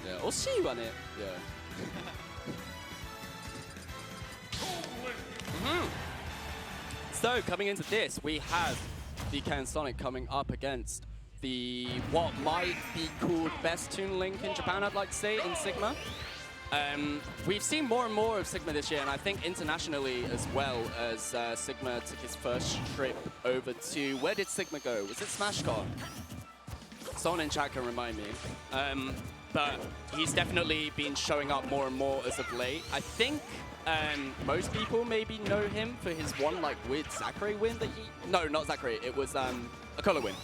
Yeah, 惜しいわね. Yeah. So coming into this, we have the Ken Sonic coming up against the what might be called best Toon Link in Japan, I'd like to say, in Sigma. We've seen more and more of Sigma this year, and I think internationally as well, as Sigma took his first trip over to, where did Sigma go? Was it SmashCon? Someone in chat can remind me. But he's definitely been showing up more and more as of late. I think most people maybe know him for his one like weird Zachary win that he... No, not Zachary. It was a Cola win.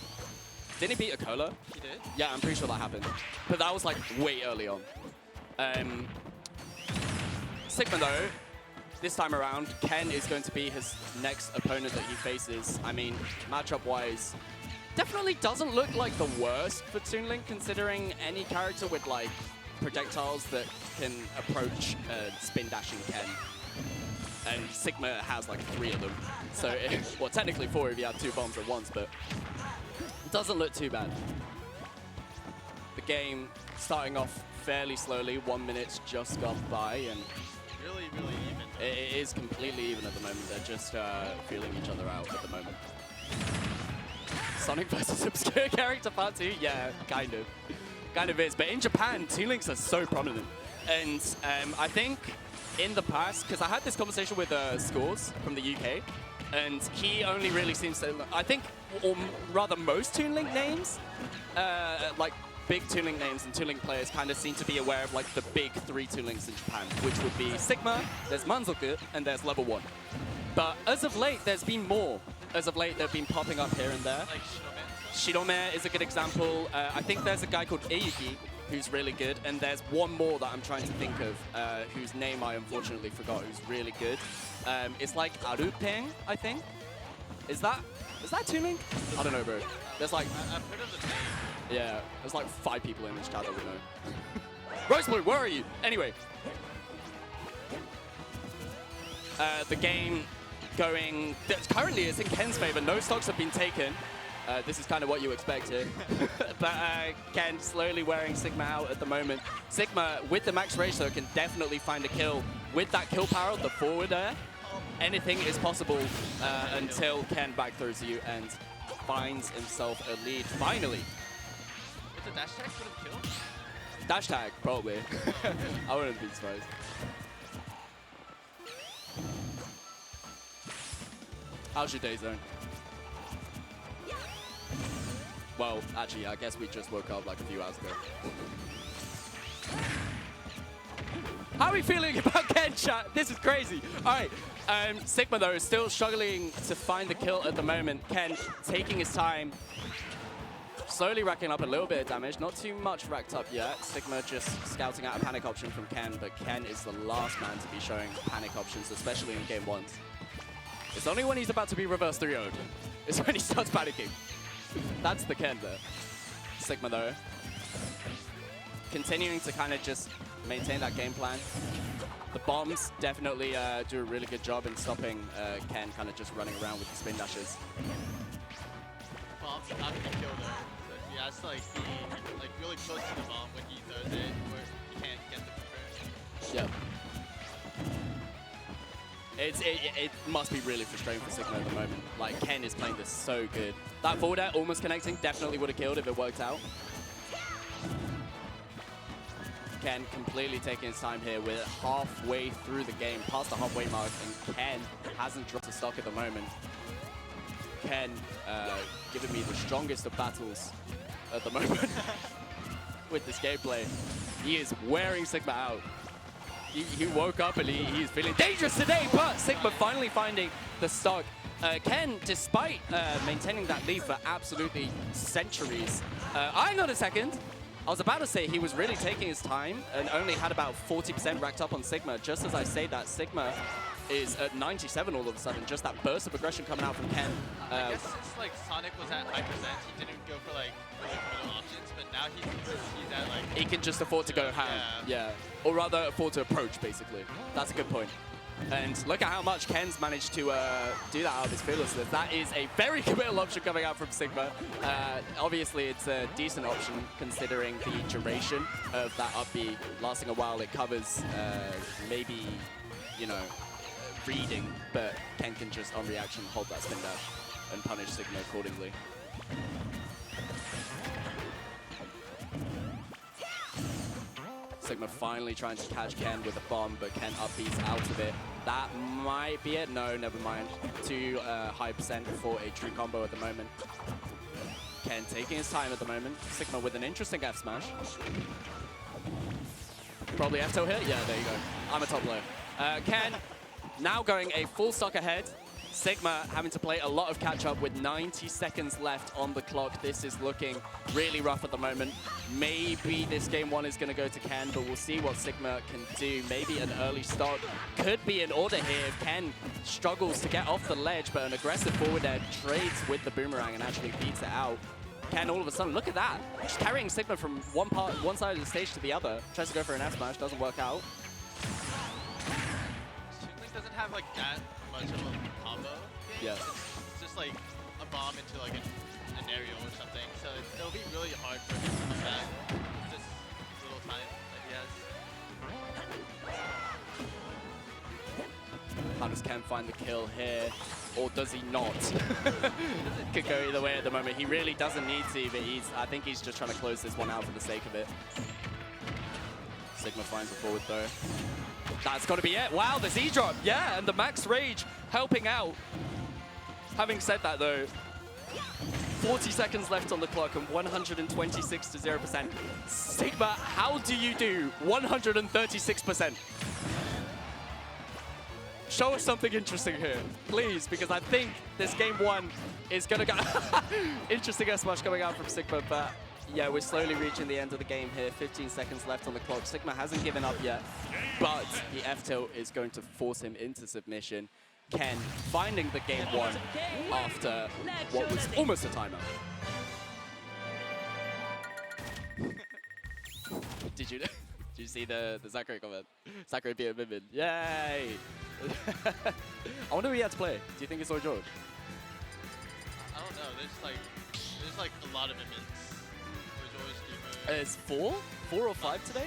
Didn't he beat a Cola? He did? Yeah, I'm pretty sure that happened. But that was like way early on. Sigma though, this time around, Ken is going to be his next opponent that he faces. I mean, matchup-wise, definitely doesn't look like the worst for Toon Link, considering any character with like projectiles that can approach spin dashing Ken. And Sigma has like 3 of them. So, well, technically 4 if you have 2 bombs at once, but it doesn't look too bad. The game starting off fairly slowly. 1 minute's just gone by, and really even. It is completely even at the moment. They're just feeling each other out at the moment. Sonic versus obscure character part 2? Yeah, kind of. Kind of is. But in Japan, Toon Links are so prominent. And I think in the past, because I had this conversation with Scores from the UK, and he only really seems to, I think, or rather most Toon Link names, like big Toon Link names and Toon Link players kind of seem to be aware of like the big 3 Toon Links in Japan, which would be Sigma, there's Manzoku, and there's Level 1. But as of late, there's been more. As of late, they've been popping up here and there. Like Shirome is a good example. I think there's a guy called Eiyuki who's really good, and there's one more that I'm trying to think of, whose name I unfortunately forgot, who's really good. It's like Arupeng, I think. Is that Toon Link? I don't know, bro. There's like... I've heard of the name. Yeah, there's like 5 people in this chat that we know. Roseblue, where are you? Anyway. The game going... Currently, it's in Ken's favor. No stocks have been taken. This is kind of what you expect here. But Ken slowly wearing Sigma out at the moment. Sigma, with the max ratio, can definitely find a kill. With that kill power, the forward air, anything is possible until Ken back throws you and finds himself a lead, finally. With the dash tag, would have killed? Dash tag, probably. I wouldn't be surprised. How's your day, Zone? Well, actually, I guess we just woke up like a few hours ago. How are we feeling about Ken, chat? This is crazy. All right, Sigma, though, is still struggling to find the kill at the moment. Ken taking his time, slowly racking up a little bit of damage. Not too much racked up yet. Sigma just scouting out a panic option from Ken, but Ken is the last man to be showing panic options, especially in game 1. It's only when he's about to be reverse 3-0'd is when he starts panicking. That's the Ken there. Sigma though, continuing to kind of just maintain that game plan. The bombs definitely do a really good job in stopping Ken kind of just running around with the spin dashes. Bombs not gonna kill though. So he has to like be like really close to the bomb when he does it, where he can't get the first. Yep. It must be really frustrating for Sigma at the moment. Like, Ken is playing this so good. That forward air almost connecting definitely would have killed if it worked out. Ken completely taking his time here. We're halfway through the game, past the halfway mark, and Ken hasn't dropped a stock at the moment. Ken giving me the strongest of battles at the moment with this gameplay. He is wearing Sigma out. He woke up and he's feeling dangerous today, but Sigma finally finding the stock. Ken, despite maintaining that lead for absolutely centuries, hang on a second. I was about to say he was really taking his time and only had about 40% racked up on Sigma. Just as I say that, Sigma is at 97 all of a sudden. Just that burst of aggression coming out from Ken. I guess since like Sonic was at 5%, he didn't go for like really middle options, but now he's at like... He can just afford to go ham. Yeah. Or rather afford to approach, basically. That's a good point. And look at how much Ken's managed to do that out of his fearlessness. That is a very committal option coming out from Sigma. Obviously, it's a decent option considering the duration of that up B lasting a while. It covers maybe, you know, reading, but Ken can just on reaction hold that spin dash and punish Sigma accordingly. Sigma finally trying to catch Ken with a bomb, but Ken up B's out of it. That might be it. No, never mind. Too high percent for a true combo at the moment. Ken taking his time at the moment. Sigma with an interesting F smash. Probably F tilt here. Yeah, there you go. I'm a top blow. Ken now going a full stock ahead. Sigma having to play a lot of catch-up with 90 seconds left on the clock. This is looking really rough at the moment. Maybe this game one is going to go to Ken, but we'll see what Sigma can do. Maybe an early stock could be in order here if Ken struggles to get off the ledge, but an aggressive forward air trades with the boomerang and actually beats it out. Ken all of a sudden, look at that. Just carrying Sigma from one side of the stage to the other. Tries to go for an F smash, doesn't work out. Doesn't have like that much of a combo. Yeah. It's just like a bomb into like an aerial or something. So it'll be really hard for him to come back. This little time that he has. How does Ken find the kill here? Or does he not? Could go either way at the moment. He really doesn't need to, but I think he's just trying to close this one out for the sake of it. Sigma finds a forward though. That's got to be it. Wow, the Z drop. Yeah, and the max rage helping out. Having said that though, 40 seconds left on the clock and 126 to 0%. Sigma, how do you do 136%? Show us something interesting here, please, because I think this game one is going to go... Interesting S-Smash coming out from Sigma, but yeah, we're slowly reaching the end of the game here. 15 seconds left on the clock. Sigma hasn't given up yet, but the F-tilt is going to force him into submission. Ken finding the game one after what was almost a timeout. Did you see the Zachary comment? Zachary being vivid. Yay! I wonder who he had to play. Do you think it's Roy George? I don't know. There's like a lot of Mimims. Roy George, It's 4 or 5 today?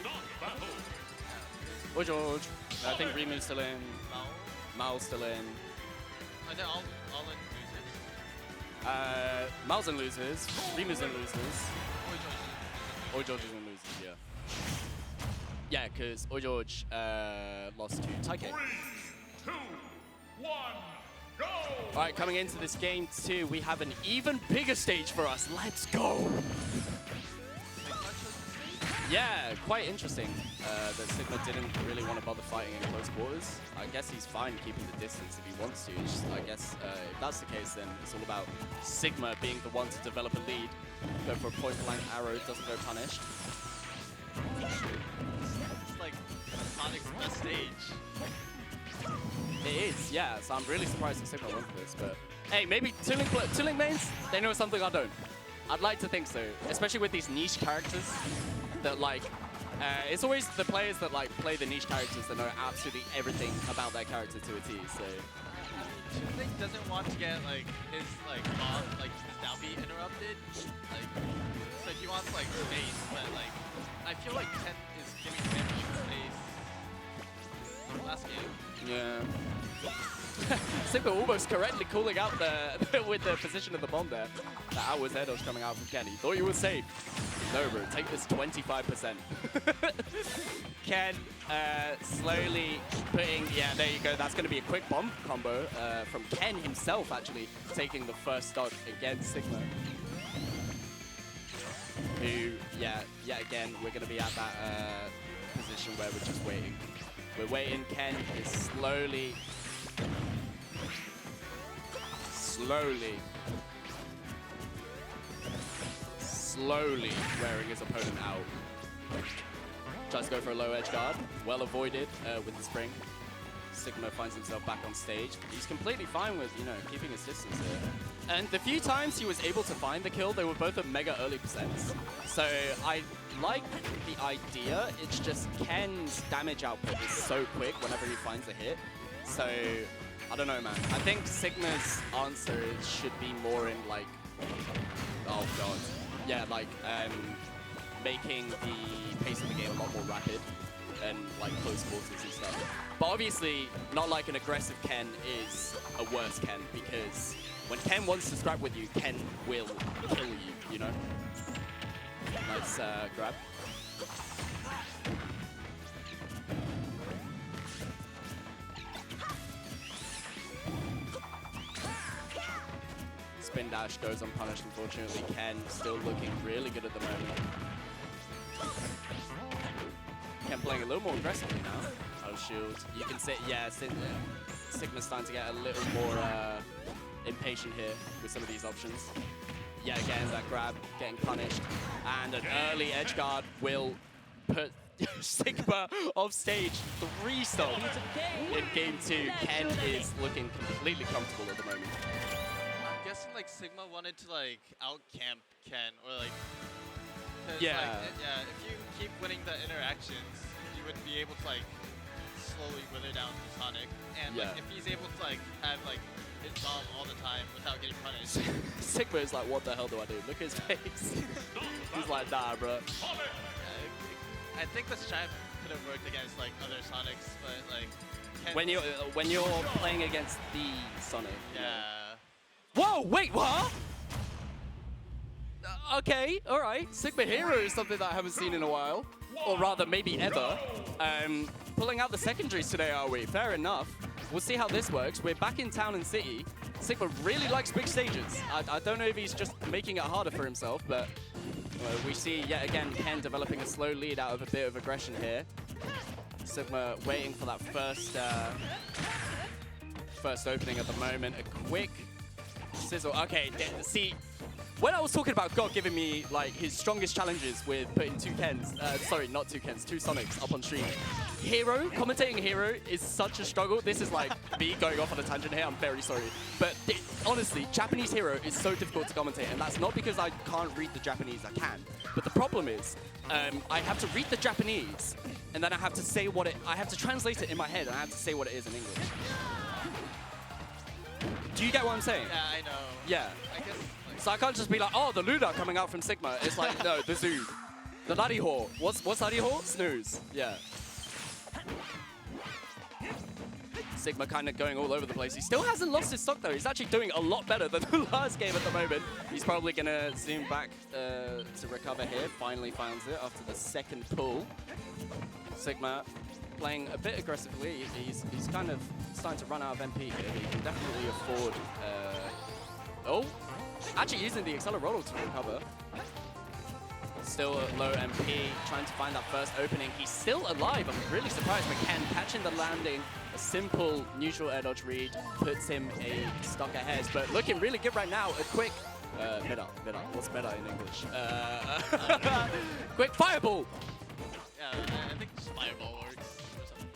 Roy George. I think Remu's still in. Mao's still in. I think all in losers. Mao's in losers. Remu's in losers. Roy George is in losers, yeah. Yeah, because Roy George lost to Taike. 3, 2, 1, go! All right, coming into this game two, we have an even bigger stage for us. Let's go! Yeah, quite interesting that Sigma didn't really want to bother fighting in close quarters. I guess he's fine keeping the distance if he wants to. It's just, I guess if that's the case, then it's all about Sigma being the one to develop a lead. Go for a point-blank arrow, doesn't go punished. It's like Sonic's best stage. It is, yeah. So I'm really surprised that Sigma went for this, but hey, maybe Tooling mains, they know something I don't. I'd like to think so, especially with these niche characters that like, it's always the players that like play the niche characters that know absolutely everything about their character to a T, so. Tooling doesn't want to get like his bomb, like his down B interrupted. Like, so he wants like space, but like, I feel like Ken is giving him space last game. Yeah. Sigma almost correctly calling out with the position of the bomb there. The hour's head was coming out from Ken. He thought you were safe. No, bro. Take this 25%. Ken slowly putting... Yeah, there you go. That's going to be a quick bomb combo from Ken himself, actually, taking the first stock against Sigma. Who, yeah, yet again, we're going to be at that position where we're just waiting. We're waiting. Ken is slowly wearing his opponent out. Tries to go for a low edge guard. Well avoided with the spring. Sigma finds himself back on stage. He's completely fine with, you know, keeping his distance here. And the few times he was able to find the kill, they were both at mega early percents. So I like the idea. It's just Ken's damage output is so quick whenever he finds a hit So, I don't know, man. I think Sigma's answer should be more in like, oh god, yeah, like making the pace of the game a lot more rapid and like close quarters and stuff. But obviously, not like an aggressive Ken is a worse Ken, because when Ken wants to scrap with you, Ken will kill you, you know? Nice grab. Spin dash goes unpunished, unfortunately. Ken still looking really good at the moment. Ken playing a little more aggressively now. Out of shield. You can see, yeah, Sigma's starting to get a little more impatient here with some of these options. Yeah, again, that grab, getting punished. And an early edge guard will put Sigma off stage 3 stock in game 2. Ken is looking completely comfortable at the moment. I'm guessing like Sigma wanted to like out-camp Ken, or like, yeah. Like, yeah, if you keep winning the interactions, you would be able to like slowly wither down Sonic. And like, if he's able to like have like his bomb all the time without getting punished. Sigma is like, what the hell do I do? Look at his face. He's like, nah, bro. I think the strat could have worked against like other Sonics, but like when you're playing against the Sonic. Yeah. Whoa! Wait, what? Okay, all right. Sigma Hero is something that I haven't seen in a while, or rather, maybe ever. Pulling out the secondaries today, are we? Fair enough. We'll see how this works. We're back in Town and City. Sigma really likes big stages. I don't know if he's just making it harder for himself, but we see yet again Ken developing a slow lead out of a bit of aggression here. Sigma waiting for that first opening at the moment. A quick sizzle. Okay, see, when I was talking about God giving me like his strongest challenges with putting 2 Kens, sorry, not 2 Kens, 2 Sonics up on stream. Hero, commentating Hero is such a struggle. This is like me going off on a tangent here, I'm very sorry. But honestly, Japanese Hero is so difficult to commentate, and that's not because I can't read the Japanese, I can. But the problem is, I have to read the Japanese, and then I have to say I have to translate it in my head, and I have to say what it is in English. Do you get what I'm saying? Yeah, I know. Yeah. I guess, like, so I can't just be like, oh, the Luna coming out from Sigma. It's like, no, the Zoo. The Nutty Haw. What's Nutty Haw? Snooze. Yeah. Sigma kind of going all over the place. He still hasn't lost his stock, though. He's actually doing a lot better than the last game at the moment. He's probably going to zoom back to recover here. Finally finds it after the second pull. Sigma playing a bit aggressively. He's kind of starting to run out of MP here. He can definitely afford... oh! Actually using the Accelerado to recover. Still at low MP, trying to find that first opening. He's still alive. I'm really surprised, but Ken catching the landing. A simple neutral air dodge read puts him a stock ahead. But looking really good right now. A quick... meta. What's meta in English? Quick fireball! Yeah, I think just fireball works or something.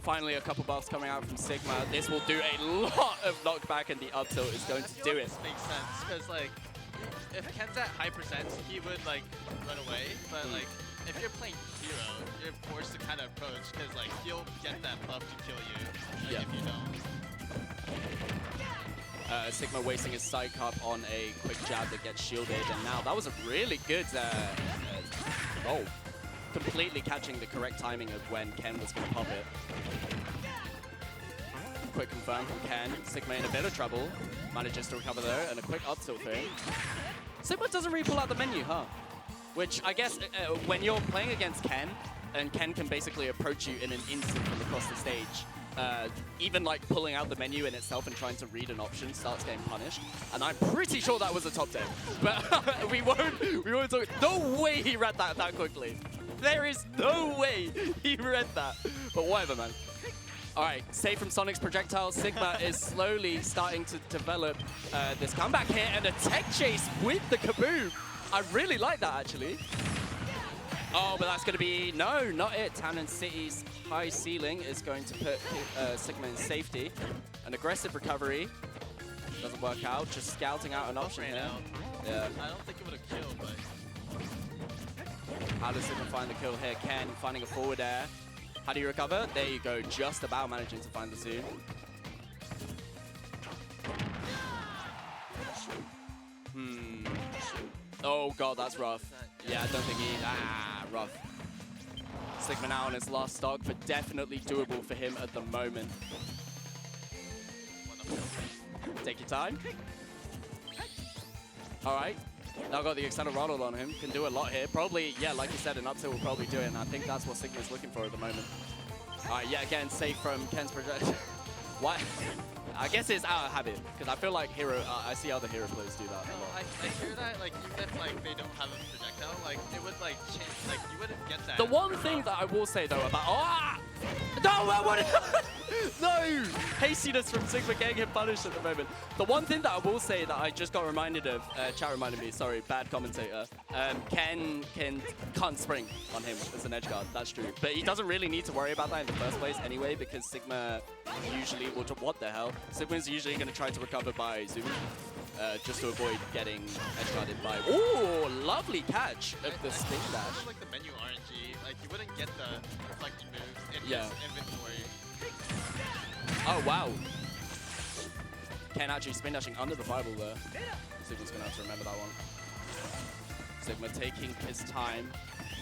Finally, a couple buffs coming out from Sigma. This will do a lot of knockback, and the up tilt is going to do it. This makes sense, because like, if Ken's at high percent, he would like run away. But like, if you're playing Hero, you're forced to kind of approach, because like he'll get that buff to kill you, if you don't. Sigma wasting his side cup on a quick jab that gets shielded, and now that was a really good roll. Completely catching the correct timing of when Ken was going to pop it. Quick confirm from Ken. Sigma in a bit of trouble. Manages to recover though, and a quick up tilt thing. Sigma doesn't really pull out the menu, huh? Which I guess when you're playing against Ken, and Ken can basically approach you in an instant from across the stage, even like pulling out the menu in itself and trying to read an option starts getting punished. And I'm pretty sure that was a top 10. But we won't talk. No way he read that quickly. There is no way he read that. But whatever, man. All right, save from Sonic's projectile. Sigma is slowly starting to develop this comeback here, and a tech chase with the kaboom. I really like that, actually. Oh, but that's going to be... No, not it. Town and City's high ceiling is going to put Sigma in safety. An aggressive recovery. Doesn't work out. Just scouting out an option here. Yeah. I don't think it would have killed, but... How does Sigma find the kill here? Ken finding a forward air. How do you recover? There you go, just about managing to find the zoom. Oh god, that's rough. Yeah, I don't think he... rough. Sigma now on his last stock, but definitely doable for him at the moment. Take your time. Alright. Now got the extended rattle on him. Can do a lot here. Probably, yeah, like you said, an up tilt will probably do it, and I think that's what Sigma's looking for at the moment. Alright, yeah, again, safe from Ken's projection. What? I guess it's out of habit, because I feel like I see other hero players do that a lot. I hear that, like, even if, like, they don't have a projectile, like, it would, like, change, like, you wouldn't get that. The one thing that I will say, though, about... No, what? No! Hastiness from Sigma getting him punished at the moment. The one thing that I will say that I just got reminded of, chat reminded me, sorry, bad commentator, Ken can't spring on him as an edge guard, that's true. But he doesn't really need to worry about that in the first place anyway, because Sigma usually will... What the hell? Sigma's usually going to try to recover by zoom, just to avoid getting edge guarded by... Ooh, lovely catch of the spin dash. Like the menu RNG, like you wouldn't get the reflecting moves in his inventory. Oh wow. Ken actually spin dashing under the fireball there. Sigma's going to have to remember that one. Sigma taking his time.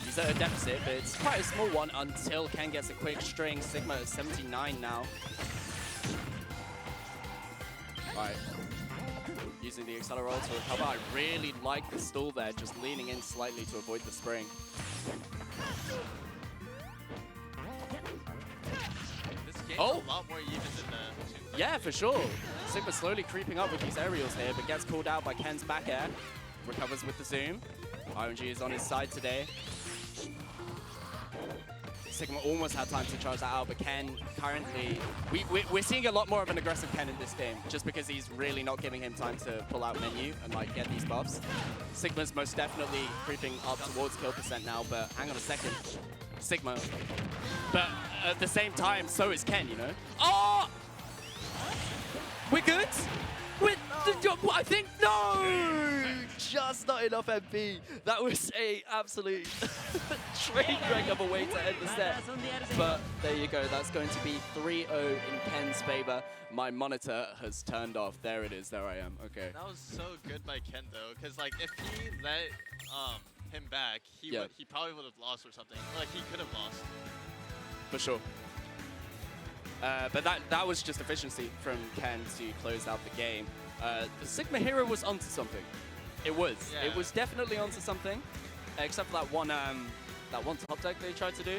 He's at a deficit, but it's quite a small one until Ken gets a quick string. Sigma is 79 now. Alright. Using the accelerator to recover. I really like the stall there, just leaning in slightly to avoid the spring. This game's a lot more even than the... Yeah, for sure. Sigma slowly creeping up with these aerials here, but gets called out by Ken's back air. Recovers with the zoom. RNG is on his side today. Sigma almost had time to charge that out, but Ken currently... We're seeing a lot more of an aggressive Ken in this game, just because he's really not giving him time to pull out menu and like get these buffs. Sigma's most definitely creeping up towards kill percent now, but hang on a second. Sigma. But at the same time, so is Ken, you know? Oh! We're good? I think, no! Just not enough MP. That was a absolute train wreck of a way to end the set. But there you go. That's going to be 3-0 in Ken's favor. My monitor has turned off. There it is. There I am. Okay. That was so good by Ken, though, because like if he let him back, he probably would have lost or something. Like he could have lost. For sure. But that was just efficiency from Ken to close out the game. The Sigma hero was onto something. It was. Yeah. It was definitely onto something. Except for that one top deck they tried to do.